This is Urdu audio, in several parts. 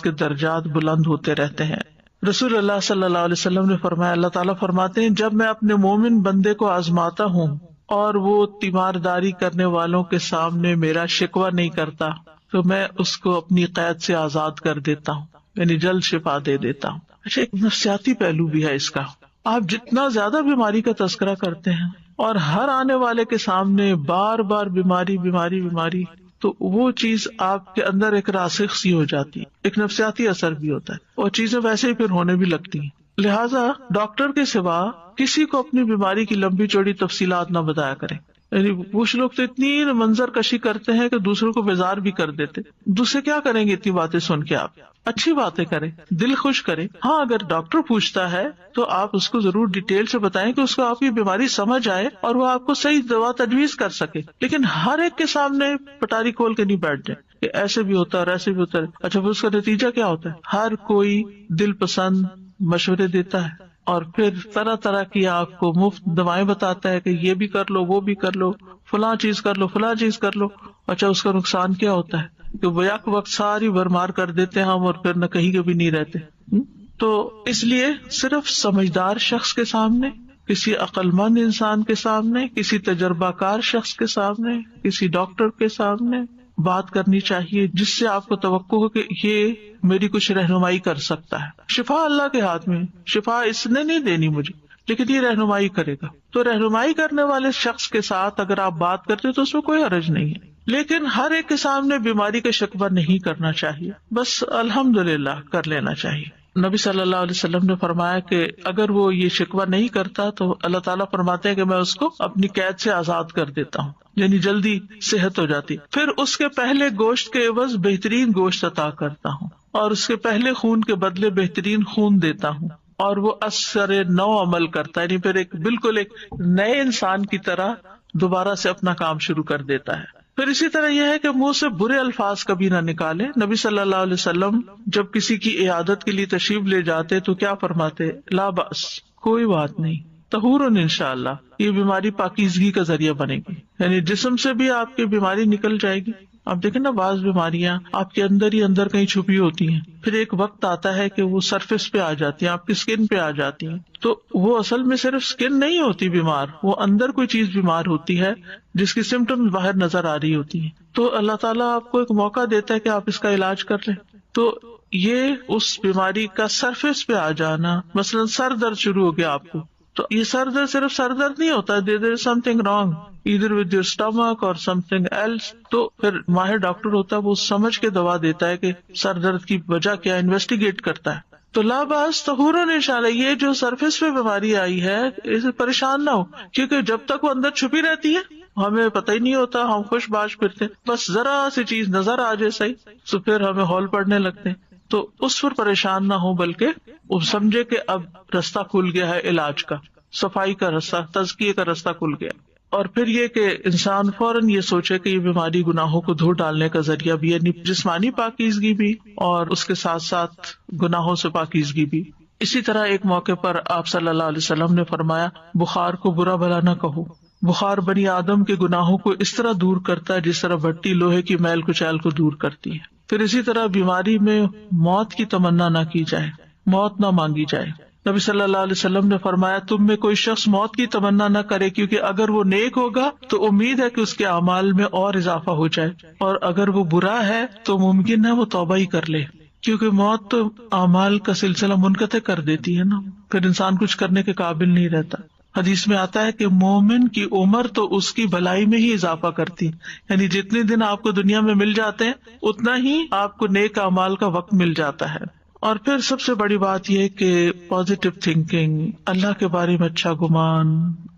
اس کے درجات بلند ہوتے رہتے ہیں۔ رسول اللہ صلی اللہ علیہ وسلم نے فرمایا، اللہ تعالیٰ فرماتے ہیں جب میں اپنے مومن بندے کو آزماتا ہوں اور وہ تیمارداری کرنے والوں کے سامنے میرا شکوہ نہیں کرتا تو میں اس کو اپنی قید سے آزاد کر دیتا ہوں، یعنی جلد شفا دے دیتا ہوں۔ اچھا، ایک نفسیاتی پہلو بھی ہے اس کا۔ آپ جتنا زیادہ بیماری کا تذکرہ کرتے ہیں اور ہر آنے والے کے سامنے بار بار بیماری بیماری بیماری، تو وہ چیز آپ کے اندر ایک راسخ سی ہو جاتی ہے، ایک نفسیاتی اثر بھی ہوتا ہے، اور چیزیں ویسے ہی پھر ہونے بھی لگتی ہیں۔ لہٰذا ڈاکٹر کے سوا کسی کو اپنی بیماری کی لمبی چوڑی تفصیلات نہ بتایا کریں۔ یعنی کچھ لوگ تو اتنی منظر کشی کرتے ہیں کہ دوسروں کو بیزار بھی کر دیتے۔ دوسرے کیا کریں گے اتنی باتیں سن کے؟ آپ اچھی باتیں کریں، دل خوش کریں۔ ہاں، اگر ڈاکٹر پوچھتا ہے تو آپ اس کو ضرور ڈیٹیل سے بتائیں کہ اس کو آپ کی بیماری سمجھ آئے اور وہ آپ کو صحیح دوا تجویز کر سکے، لیکن ہر ایک کے سامنے پٹاری کھول کے نہیں بیٹھ جائیں کہ ایسے بھی ہوتا ہے اور ایسے بھی ہوتا ہے۔ اچھا، پھر اس کا نتیجہ کیا ہوتا ہے؟ ہر کوئی دل پسند مشورے دیتا ہے اور پھر طرح طرح کی آپ کو مفت دوائیں بتاتا ہے کہ یہ بھی کر لو، وہ بھی کر لو، فلاں چیز کر لو، فلاں چیز کر لو۔ اچھا، اس کا نقصان کیا ہوتا ہے کہ وہ یک وقت ساری بھرمار کر دیتے ہیں ہم، اور پھر نہ کہیں کے بھی نہیں رہتے۔ تو اس لیے صرف سمجھدار شخص کے سامنے، کسی عقل مند انسان کے سامنے، کسی تجربہ کار شخص کے سامنے، کسی ڈاکٹر کے سامنے بات کرنی چاہیے جس سے آپ کو توقع ہو کہ یہ میری کچھ رہنمائی کر سکتا ہے۔ شفا اللہ کے ہاتھ میں، شفا اس نے نہیں دینی مجھے، لیکن یہ رہنمائی کرے گا۔ تو رہنمائی کرنے والے شخص کے ساتھ اگر آپ بات کرتے تو اس میں کوئی حرج نہیں ہے، لیکن ہر ایک کے سامنے بیماری کا شکوہ نہیں کرنا چاہیے، بس الحمدللہ کر لینا چاہیے۔ نبی صلی اللہ علیہ وسلم نے فرمایا کہ اگر وہ یہ شکوہ نہیں کرتا تو اللہ تعالیٰ فرماتے ہیں کہ میں اس کو اپنی قید سے آزاد کر دیتا ہوں، یعنی جلدی صحت ہو جاتی، پھر اس کے پہلے گوشت کے عوض بہترین گوشت عطا کرتا ہوں، اور اس کے پہلے خون کے بدلے بہترین خون دیتا ہوں، اور وہ اثر نو عمل کرتا ہے، یعنی پھر بالکل ایک نئے انسان کی طرح دوبارہ سے اپنا کام شروع کر دیتا ہے۔ پھر اسی طرح یہ ہے کہ منہ سے برے الفاظ کبھی نہ نکالے۔ نبی صلی اللہ علیہ وسلم جب کسی کی عیادت کے لیے تشریف لے جاتے تو کیا فرماتے؟ لا بأس، کوئی بات نہیں، طہور انشاءاللہ، یہ بیماری پاکیزگی کا ذریعہ بنے گی، یعنی جسم سے بھی آپ کی بیماری نکل جائے گی۔ آپ دیکھیں نا، بعض بیماریاں آپ کے اندر ہی اندر کہیں چھپی ہوتی ہیں، پھر ایک وقت آتا ہے کہ وہ سرفیس پہ آ جاتی ہیں، آپ کی اسکن پہ آ جاتی ہیں، تو وہ اصل میں صرف اسکن نہیں ہوتی بیمار، وہ اندر کوئی چیز بیمار ہوتی ہے جس کی سمٹمز باہر نظر آ رہی ہوتی ہیں۔ تو اللہ تعالیٰ آپ کو ایک موقع دیتا ہے کہ آپ اس کا علاج کر لیں۔ تو یہ اس بیماری کا سرفیس پہ آ جانا، مثلا سر درد شروع ہو گیا آپ کو، تو یہ سر درد صرف سر درد نہیں ہوتا، there is something wrong either with your stomach or something else۔ تو پھر ماہر ڈاکٹر ہوتا ہے، وہ سمجھ کے دوا دیتا ہے کہ سر درد کی وجہ کیا، انویسٹیگیٹ کرتا ہے۔ تو لا باس طہور انشاءاللہ، یہ جو سرفیس پہ بیماری آئی ہے اسے پریشان نہ ہو، کیونکہ جب تک وہ اندر چھپی رہتی ہے ہمیں پتہ ہی نہیں ہوتا، ہم خوش باش پھرتے، بس ذرا سی چیز نظر آ جائے صحیح تو پھر ہمیں ہول پڑنے لگتے ہیں۔ تو اس پر پریشان نہ ہو، بلکہ وہ سمجھے کہ اب رستہ کھل گیا ہے علاج کا، صفائی کا رستہ، تزکیے کا رستہ کھل گیا۔ اور پھر یہ کہ انسان فوراً یہ سوچے کہ یہ بیماری گناہوں کو دھو ڈالنے کا ذریعہ بھی ہے، یعنی جسمانی پاکیزگی بھی اور اس کے ساتھ ساتھ گناہوں سے پاکیزگی بھی۔ اسی طرح ایک موقع پر آپ صلی اللہ علیہ وسلم نے فرمایا، بخار کو برا بھلا نہ کہو، بخار بنی آدم کے گناہوں کو اس طرح دور کرتا ہے جس طرح بھٹی لوہے کی میل کچیل کو دور کرتی ہے۔ پھر اسی طرح بیماری میں موت کی تمنا نہ کی جائے، موت نہ مانگی جائے۔ نبی صلی اللہ علیہ وسلم نے فرمایا، تم میں کوئی شخص موت کی تمنا نہ کرے، کیونکہ اگر وہ نیک ہوگا تو امید ہے کہ اس کے اعمال میں اور اضافہ ہو جائے، اور اگر وہ برا ہے تو ممکن ہے وہ توبہ ہی کر لے، کیونکہ موت تو اعمال کا سلسلہ منقطع کر دیتی ہے نا، پھر انسان کچھ کرنے کے قابل نہیں رہتا۔ حدیث میں آتا ہے کہ مومن کی عمر تو اس کی بھلائی میں ہی اضافہ کرتی، یعنی جتنے دن آپ کو دنیا میں مل جاتے ہیں اتنا ہی آپ کو نیک اعمال کا وقت مل جاتا ہے۔ اور پھر سب سے بڑی بات یہ کہ پازیٹیو تھنکنگ، اللہ کے بارے میں اچھا گمان،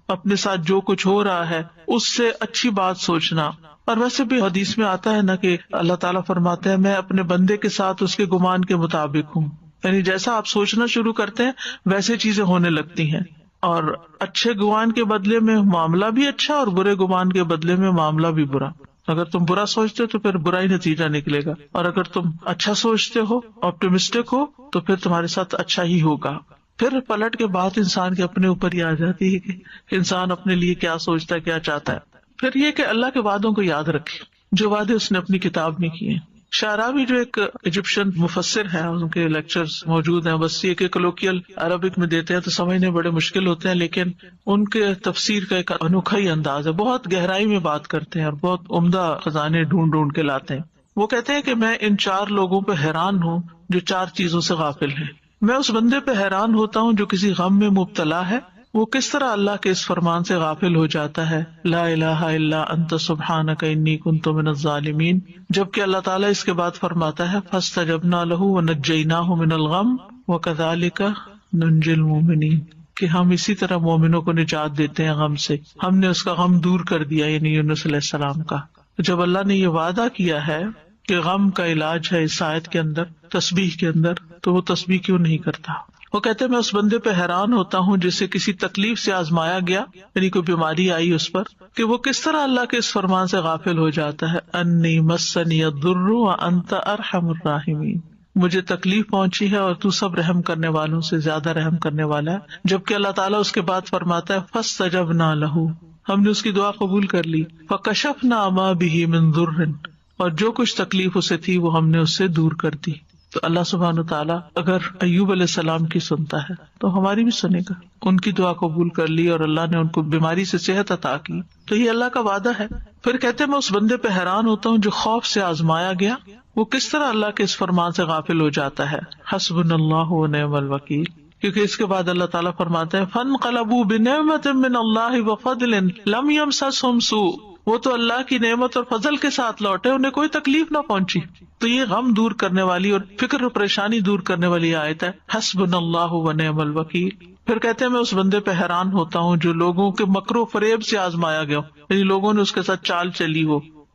اپنے ساتھ جو کچھ ہو رہا ہے اس سے اچھی بات سوچنا۔ اور ویسے بھی حدیث میں آتا ہے نا کہ اللہ تعالیٰ فرماتے ہیں، میں اپنے بندے کے ساتھ اس کے گمان کے مطابق ہوں، یعنی جیسا آپ سوچنا شروع کرتے ہیں ویسے چیزیں ہونے لگتی ہیں۔ اور اچھے گمان کے بدلے میں معاملہ بھی اچھا، اور برے گمان کے بدلے میں معاملہ بھی برا۔ اگر تم برا سوچتے ہو تو پھر برا ہی نتیجہ نکلے گا، اور اگر تم اچھا سوچتے ہو، آپٹیمسٹک ہو، تو پھر تمہارے ساتھ اچھا ہی ہوگا۔ پھر پلٹ کے بات انسان کے اپنے اوپر ہی آ جاتی ہے کہ انسان اپنے لیے کیا سوچتا ہے، کیا چاہتا ہے۔ پھر یہ کہ اللہ کے وعدوں کو یاد رکھے، جو وعدے اس نے اپنی کتاب میں کیے، شعراوی جو ایک ایجپشین مفسر ہیں، ان کے لیکچرز موجود ہیں، بس یہ کہ کولوکیل عربک میں دیتے ہیں تو سمجھنے بڑے مشکل ہوتے ہیں، لیکن ان کے تفسیر کا ایک انوکھا ہی انداز ہے، بہت گہرائی میں بات کرتے ہیں اور بہت عمدہ خزانے ڈھونڈ ڈھونڈ کے لاتے ہیں۔ وہ کہتے ہیں کہ میں ان 4 لوگوں پہ حیران ہوں جو 4 چیزوں سے غافل ہیں۔ میں اس بندے پہ حیران ہوتا ہوں جو کسی غم میں مبتلا ہے، وہ کس طرح اللہ کے اس فرمان سے غافل ہو جاتا ہے، لا الہ الا انت سبحانک انی کنت من الظالمین، جبکہ اللہ تعالیٰ اس کے بعد فرماتا ہے فاستجبنا لہ ونجیناہ من الغم وکذالک ننجی المؤمنین، کہ ہم اسی طرح مومنوں کو نجات دیتے ہیں غم سے، ہم نے اس کا غم دور کر دیا، یعنی یونس علیہ السلام کا۔ جب اللہ نے یہ وعدہ کیا ہے کہ غم کا علاج ہے اس آیت کے اندر، تسبیح کے اندر، تو وہ تسبیح کیوں نہیں کرتا؟ وہ کہتے میں اس بندے پہ حیران ہوتا ہوں جسے کسی تکلیف سے آزمایا گیا، یعنی کوئی بیماری آئی اس پر، کہ وہ کس طرح اللہ کے اس فرمان سے غافل ہو جاتا ہے، انی مسنی الضر وانت ارحم الراحمین، مجھے تکلیف پہنچی ہے اور تو سب رحم کرنے والوں سے زیادہ رحم کرنے والا ہے۔ جبکہ اللہ تعالیٰ اس کے بعد فرماتا ہے فاستجبنا لہ، ہم نے اس کی دعا قبول کر لی، فکشفنا ما بہ من ضر، اور جو کچھ تکلیف اسے تھی وہ ہم نے اس سے دور کر دی۔ تو اللہ سبحانہ وتعالیٰ اگر ایوب علیہ السلام کی سنتا ہے تو ہماری بھی سنے گا، ان کی دعا قبول کر لی اور اللہ نے ان کو بیماری سے صحت عطا کی، تو یہ اللہ کا وعدہ ہے۔ پھر کہتے میں اس بندے پہ حیران ہوتا ہوں جو خوف سے آزمایا گیا، وہ کس طرح اللہ کے اس فرمان سے غافل ہو جاتا ہے، حسبنا اللہ ونعم الوکیل، کیونکہ اس کے بعد اللہ تعالیٰ فرماتے ہیں فانقلبوا بنعمت من اللہ وفضل لم یمسسہم سوء، وہ تو اللہ کی نعمت اور فضل کے ساتھ لوٹے، انہیں کوئی تکلیف نہ پہنچی۔ تو یہ غم دور کرنے والی اور فکر و پریشانی دور کرنے والی آیت ہے، حسبنا اللہ ونعم الوکیل۔ پھر کہتے ہیں میں اس بندے پہ حیران ہوتا ہوں جو لوگوں کے مکر و فریب سے آزمایا گیا، یعنی لوگوں نے اس کے ساتھ چال چلی،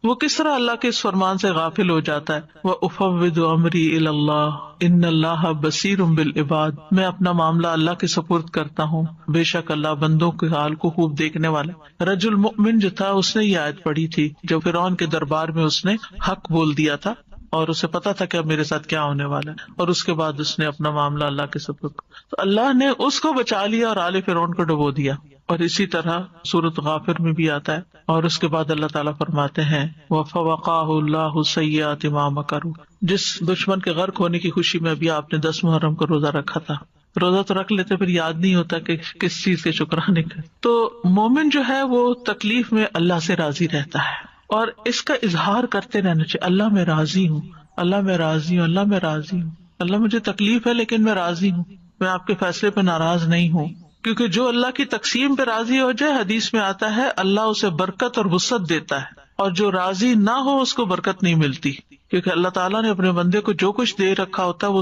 وہ کس طرح اللہ کے اس فرمان سے غافل ہو جاتا ہے، وَأُفَوِّضُ أَمْرِي إِلَى اللَّهِ إِنَّ اللَّهَ بَصِيرٌ بِالْعِبَادِ، میں اپنا معاملہ اللہ کے سپرد کرتا ہوں، بے شک اللہ بندوں کے حال کو خوب دیکھنے والا۔ رجل مؤمن جو تھا اس نے یہ آیت پڑھی تھی جب فرعون کے دربار میں اس نے حق بول دیا تھا اور اسے پتا تھا کہ اب میرے ساتھ کیا ہونے والا ہے، اور اس کے بعد اس نے اپنا معاملہ اللہ کے سپرد، تو اللہ نے اس کو بچا لیا اور آل فرعون کو ڈبو دیا۔ اور اسی طرح سورۃ غافر میں بھی آتا ہے، اور اس کے بعد اللہ تعالیٰ فرماتے ہیں وَفَوَقَاهُ اللَّهُ سَيِّئَاتِ مَا مَكَرُوا، جس دشمن کے غرق ہونے کی خوشی میں ابھی آپ نے 10 محرم کو روزہ رکھا تھا، روزہ تو رکھ لیتے پھر یاد نہیں ہوتا کہ کس چیز کے شکرانے کا۔ تو مومن جو ہے وہ تکلیف میں اللہ سے راضی رہتا ہے اور اس کا اظہار کرتے رہنا چاہیے، اللہ میں راضی ہوں، اللہ میں راضی ہوں، اللہ میں راضی ہوں، اللہ مجھے تکلیف ہے لیکن میں راضی ہوں، میں آپ کے فیصلے پہ ناراض نہیں ہوں۔ کیونکہ جو اللہ کی تقسیم پہ راضی ہو جائے، حدیث میں آتا ہے اللہ اسے برکت اور وسعت دیتا ہے، اور جو راضی نہ ہو اس کو برکت نہیں ملتی، کیونکہ اللہ تعالیٰ نے اپنے بندے کو جو کچھ دے رکھا ہوتا ہے وہ